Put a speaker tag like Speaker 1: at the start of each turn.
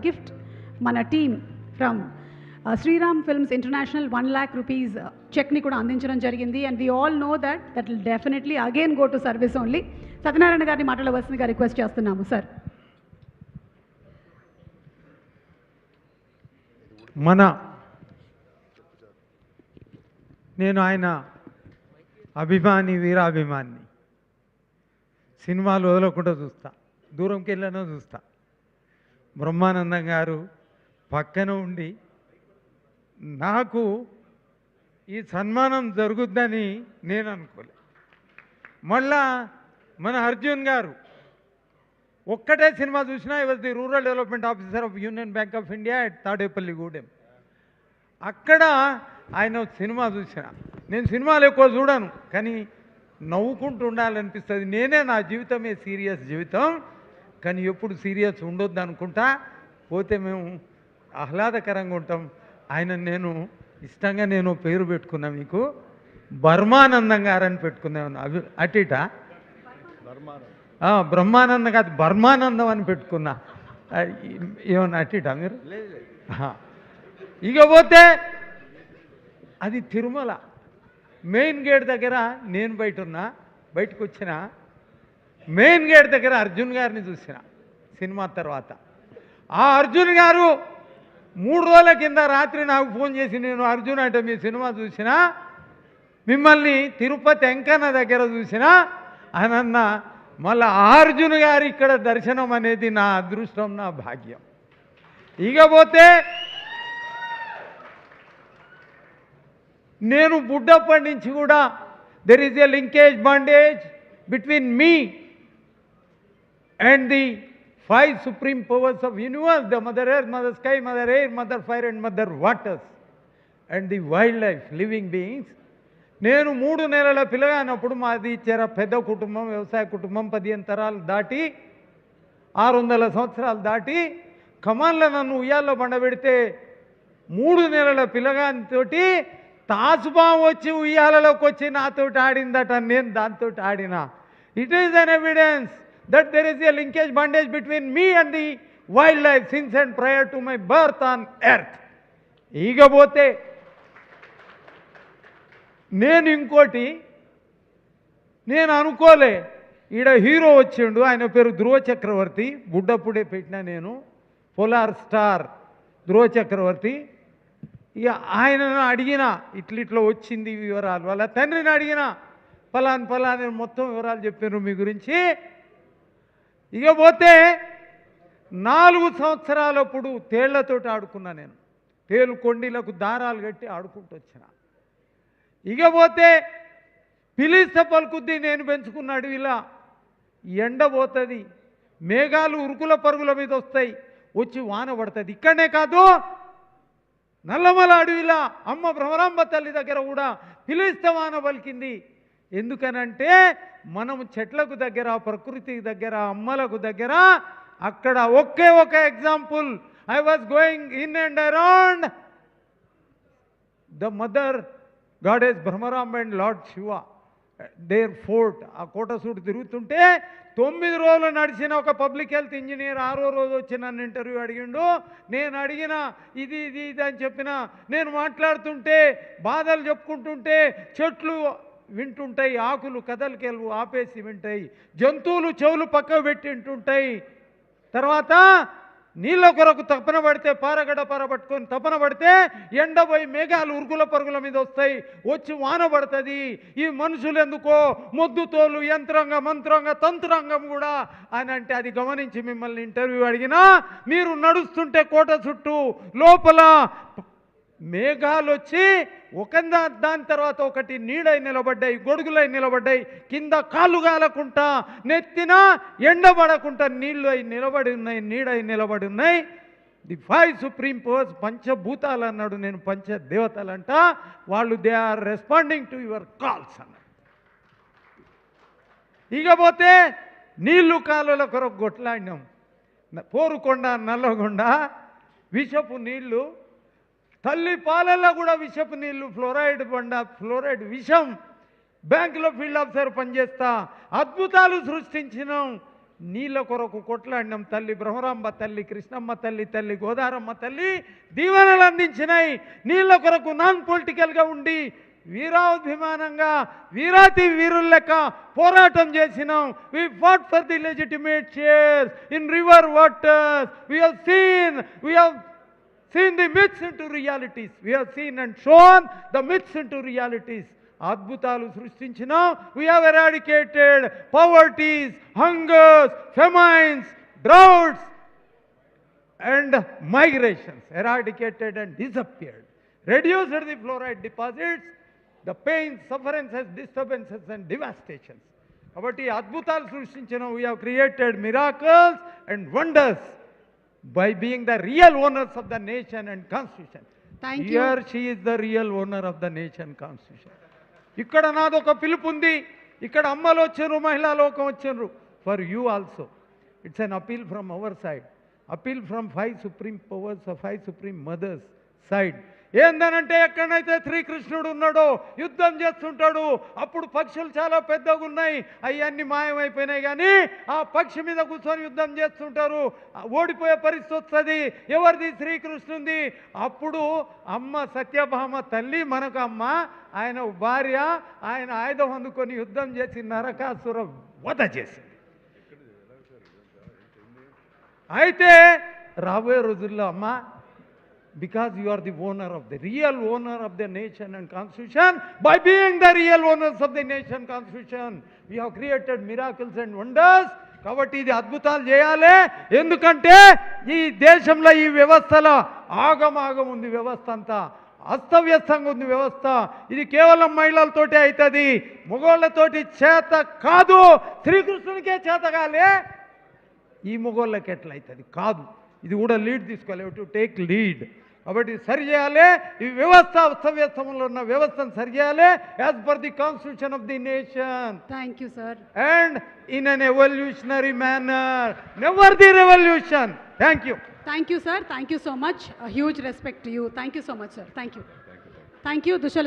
Speaker 1: Gift మన team from Sriram films international 1 lakh rupees చెక్ని కూడా అందించడం జరిగింది. And we all know that will definitely again go to service only. Satyanarayana గారిని మాట్లాడవలసిందిగా రిక్వెస్ట్ చేస్తున్నాము సార్.
Speaker 2: నేను ఆయన అభిమాని, వీరాభిమాని. సినిమాలు వదలకుండా చూస్తా, దూరంకి వెళ్ళినా చూస్తా. బ్రహ్మానందం గారు పక్కన ఉండి నాకు ఈ సన్మానం జరుగుద్దని నేను అనుకోలే. మళ్ళా మన అర్జున్ గారు ఒక్కటే సినిమా చూసినా ఈ was the rural development officer of union bank of India at Tadepalligudem. అక్కడ ఆయన సినిమా చూసిన. నేను సినిమాలు ఎక్కువ చూడను, కానీ నవ్వుకుంటూ ఉండాలనిపిస్తుంది. నేనే నా జీవితమే సీరియస్ జీవితం, కానీ ఎప్పుడు సీరియస్ ఉండొద్దు అనుకుంటా. పోతే మేము ఆహ్లాదకరంగా ఉంటాం. ఆయన నేను ఇష్టంగా నేను పేరు పెట్టుకున్నా, మీకు బర్మానందం గారని పెట్టుకున్నాను. అటిటా బ్రహ్మానందం కాదు, బర్మానందం అని పెట్టుకున్నా. ఏమన్నా అటిటా మీరు? ఇకపోతే అది తిరుమల మెయిన్ గేట్ దగ్గర నేను బయటకు వచ్చిన మెయిన్ గేట్ దగ్గర అర్జున్ గారిని చూసిన సినిమా తర్వాత. ఆ అర్జున్ గారు 3 రోజుల కింద రాత్రి నాకు ఫోన్ చేసి, నేను అర్జున్ అంటే మీ సినిమా చూసినా, మిమ్మల్ని తిరుపతి వెంకన్న దగ్గర చూసినా అనన్న. మళ్ళీ అర్జున్ గారు ఇక్కడ దర్శనం అనేది నా అదృష్టం, నా భాగ్యం. ఇకపోతే నేను బుడ్డప్పటి నుంచి కూడా there is a linkage bondage between me and the 5 supreme powers of universe, the mother earth, mother sky, mother air, mother fire and mother waters, and the wildlife, living beings. నేను 3 నెలల పిల్లగానప్పుడు మాది చాలా పెద్ద కుటుంబం, వ్యవసాయ కుటుంబం. 15 తరాలు దాటి 600 సంవత్సరాలు దాటి కమాన్లో నన్ను ఉయ్యాల్లో బండబెడితే 3 నెలల పిల్లగానితోటి తాసుబాం వచ్చి ఉయ్యాలలోకి వచ్చి నాతోటి ఆడిందట. నేను దాంతో ఆడినా. It is an evidence that there is a linkage bondage between me and the wildlife since and prior to my birth on earth. ఇకపోతే నేను ఇంకోటి నేను అనుకోలే, ఈడ హీరో వచ్చిండు, ఆయన పేరు ధ్రువ చక్రవర్తి. బుడ్డప్పుడే పెట్టినా నేను, పోలార్ స్టార్ ధ్రువ చక్రవర్తి. ఇక ఆయనను అడిగిన, ఇట్లా వచ్చింది వివరాలు. వాళ్ళ తండ్రిని అడిగిన, ఫలాని మొత్తం వివరాలు చెప్పారు మీ గురించి. ఇకపోతే 4 సంవత్సరాలప్పుడు తేళ్లతోటి ఆడుకున్నా నేను. తేలు కొండీలకు దారాలు కట్టి ఆడుకుంటూ వచ్చిన. ఇకపోతే పిలిస్త పలుకుద్ది నేను పెంచుకున్న అడవిలా. ఎండ పోతుంది, మేఘాలు ఉరుకుల పరుగుల మీద వస్తాయి, వచ్చి వాన పడుతుంది. ఇక్కడనే కాదు, నల్లమల అడవిలా అమ్మ భ్రమరాంబ తల్లి దగ్గర కూడా పిలిస్త వాన పలికింది. ఎందుకనంటే మనము చెట్లకు దగ్గర, ప్రకృతికి దగ్గర, అమ్మలకు దగ్గర. అక్కడ ఒకే ఒక example, I was going in and around the mother goddess Bhramaramba and lord Shiva, there fort. ఆ కోట సూటు తిరుగుతుంటే 9 రోజులు నడిచిన ఒక పబ్లిక్ హెల్త్ ఇంజనీర్ 6వ రోజు వచ్చి నన్ను ఇంటర్వ్యూ అడిగిండు. నేను అడిగిన ఇది అని చెప్పిన. నేను మాట్లాడుతుంటే, బాధలు చెప్పుకుంటుంటే చెట్లు వింటుంటాయి, ఆకులు కదలికెళ్ళు ఆపేసి వింటాయి, జంతువులు చెవులు పక్కకు పెట్టి వింటుంటాయి. తర్వాత నీళ్ళ కొరకు తపన పడితే, పారగడ పట్టుకొని తపన పడితే ఎండపోయి మేఘాలు ఉరుగుల పరుగుల మీద వస్తాయి, వచ్చి వాన పడుతుంది. ఈ మనుషులు ఎందుకో మొద్దుతోలు యంత్రంగా మంత్రంగా తంత్రాంగం కూడా అని అంటే, అది గమనించి మిమ్మల్ని ఇంటర్వ్యూ అడిగినా. మీరు నడుస్తుంటే కోట చుట్టూ లోపల మేఘాలు వచ్చి దాని తర్వాత ఒకటి నీడై నిలబడ్డాయి, గొడుగులై నిలబడ్డాయి. కింద కాళ్ళు గాలకుంటా, నెత్తిన ఎండబడకుండా నీళ్ళు అయి నిలబడి ఉన్నాయి, నీడై నిలబడి ఉన్నాయి. ది 5 supreme powers, పంచభూతాలు అన్నాడు. నేను పంచదేవతలంట. వాళ్ళు they are responding to your calls అన్నాడు. ఇకపోతే నీళ్లు కాలువల కొరకు కొట్లాడినాం. పోరుకొండ, నల్లగొండ విషపు నీళ్లు, తల్లి పాలల్లో కూడా విషపు నీళ్లు, ఫ్లోరైడ్ విషం. బ్యాంకులో ఫీల్డ్ ఆఫీసర్ పనిచేస్తా అద్భుతాలు సృష్టించినాం. నీళ్ళ కొరకు కొట్లాడినాం. తల్లి బ్రహ్మరాంబ తల్లి, కృష్ణమ్మ తల్లి, తల్లి గోదారమ్మ తల్లి దీవెనలు అందించినాయి. నీళ్ళ కొరకు నాన్ పొలిటికల్గా ఉండి వీరాభిమానంగా వీరాతి వీరుల లెక్క పోరాటం చేసినాం. We fought for the legitimate shares in river waters. We have seen the myths into realities. We have seen and shown the myths into realities. అద్భుతాలు సృష్టించినాం. We have eradicated poverties, hungers, famines, droughts and migrations. Eradicated and disappeared. Reduced the fluoride deposits, the pains, sufferances, disturbances and devastations. కాబట్టి అద్భుతాలు సృష్టించినాం. We have created miracles and wonders by being the real owners of the nation and constitution.
Speaker 1: Thank you.
Speaker 2: Here she is the real owner of the nation constitution. ఇక్కడ నాదొక పిలుపు ఉంది. ఇక్కడ అమ్మలు వచ్చారు, మహిళా లోకం వచ్చారు. For you also it's an appeal from our side, appeal from 5 supreme powers, 5 supreme mothers side. ఏందనంటే ఎక్కడైతే శ్రీకృష్ణుడు ఉన్నాడో యుద్ధం చేస్తుంటాడు. అప్పుడు పక్షులు చాలా పెద్దగా ఉన్నాయి, అవన్నీ మాయమైపోయినాయి. కానీ ఆ పక్షి మీద కూర్చొని యుద్ధం చేస్తుంటారు. ఓడిపోయే పరిస్థితి వస్తుంది. ఎవరిది? శ్రీకృష్ణుంది. అప్పుడు అమ్మ సత్యభామ తల్లి మనకు అమ్మ, ఆయన భార్య, ఆయన ఆయుధం అందుకొని యుద్ధం చేసి నరకాసుర వధ చేసింది. అయితే రాబోయే రోజుల్లో అమ్మ, because you are the owner of the real owner of the nation and constitution, by being the real owners of the nation constitution, we have created miracles and wonders. కాబట్టి ఇది అద్భుతాలు చేయాలి. ఎందుకంటే ఈ దేశంలో ఈ వ్యవస్థలో ఆగమాగం ఉంది. వ్యవస్థ అంతా అస్తవ్యస్తంగా ఉంది వ్యవస్థ. ఇది కేవలం మహిళలతోటి అవుతుంది, మగోళ్ళతోటి చేత కాదు. శ్రీకృష్ణునికే చేత కాలే, ఈ మగోళ్ళకి ఎట్లయితుంది? కాదు. ఇది కూడా లీడ్ తీసుకోవాలి, టు టేక్ లీడ్. కాబట్టి సరి చేయాలి. ఈ వ్యవస్థ అస్తవ్యస్తంలో ఉన్న వ్యవస్థను సరి చేయాలి as per the constitution of the nation.
Speaker 1: Thank you sir.
Speaker 2: And in an evolutionary manner, never the revolution. Thank you.
Speaker 1: Thank you, sir. Thank you so much. A huge respect to you. Thank you so much, sir. Thank you. Thank you, Dushala sir.